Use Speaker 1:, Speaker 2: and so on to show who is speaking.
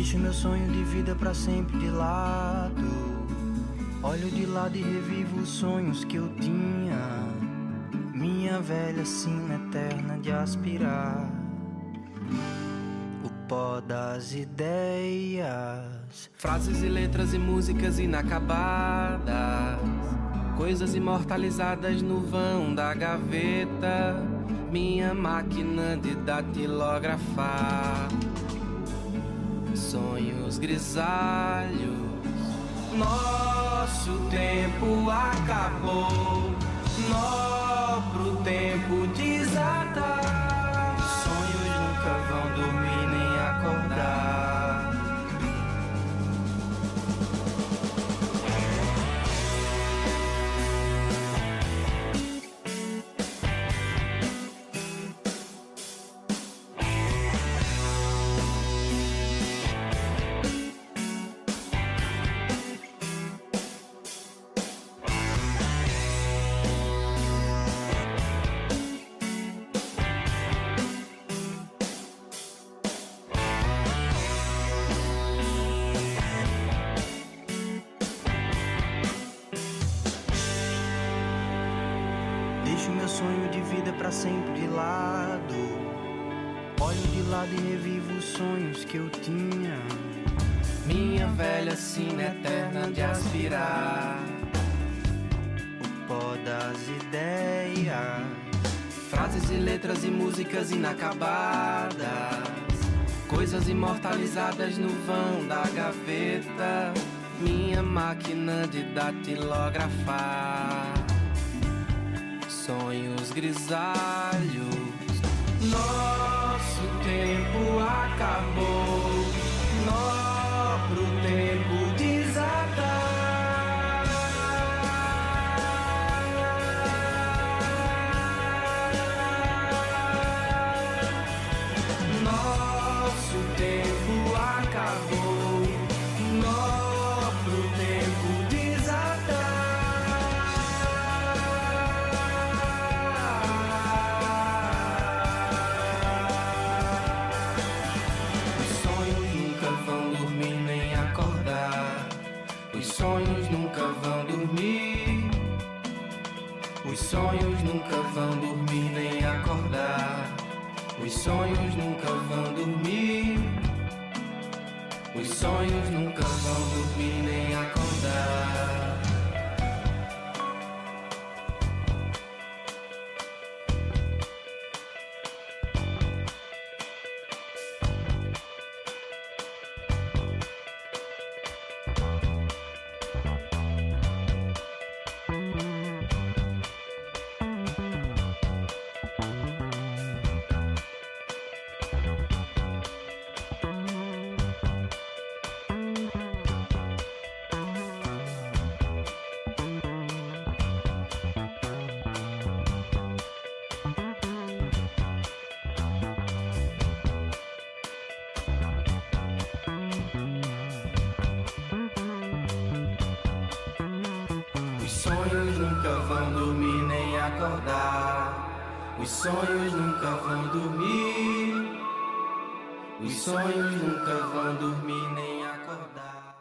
Speaker 1: Deixo meu sonho de vida pra sempre de lado. Olho de lado e revivo os sonhos que eu tinha. Minha velha sina eterna de aspirar o pó das ideias.
Speaker 2: Frases e letras e músicas inacabadas, coisas imortalizadas no vão da gaveta. Minha máquina de datilografar sonhos grisalhos. Nosso tempo acabou, nó pro tempo desatar. Sonhos nunca vão dormir nem acordar.
Speaker 1: Deixo meu sonho de vida pra sempre de lado. Olho de lado e revivo os sonhos que eu tinha.
Speaker 2: Minha velha sina eterna de aspirar
Speaker 1: o pó das ideias.
Speaker 2: Frases e letras e músicas inacabadas, coisas imortalizadas no vão da gaveta. Minha máquina de datilografar sonhos grisalhos. Nosso tempo acabou, nó pro tempo desatar. Nosso tempo acabou, nó pro tempo desatar. Os sonhos nunca vão dormir. Os sonhos nunca vão dormir nem acordar. Os sonhos nunca vão dormir. Os sonhos nunca vão dormir nem acordar. Os sonhos nunca vão dormir nem acordar. Os sonhos nunca vão dormir. Os sonhos nunca vão dormir nem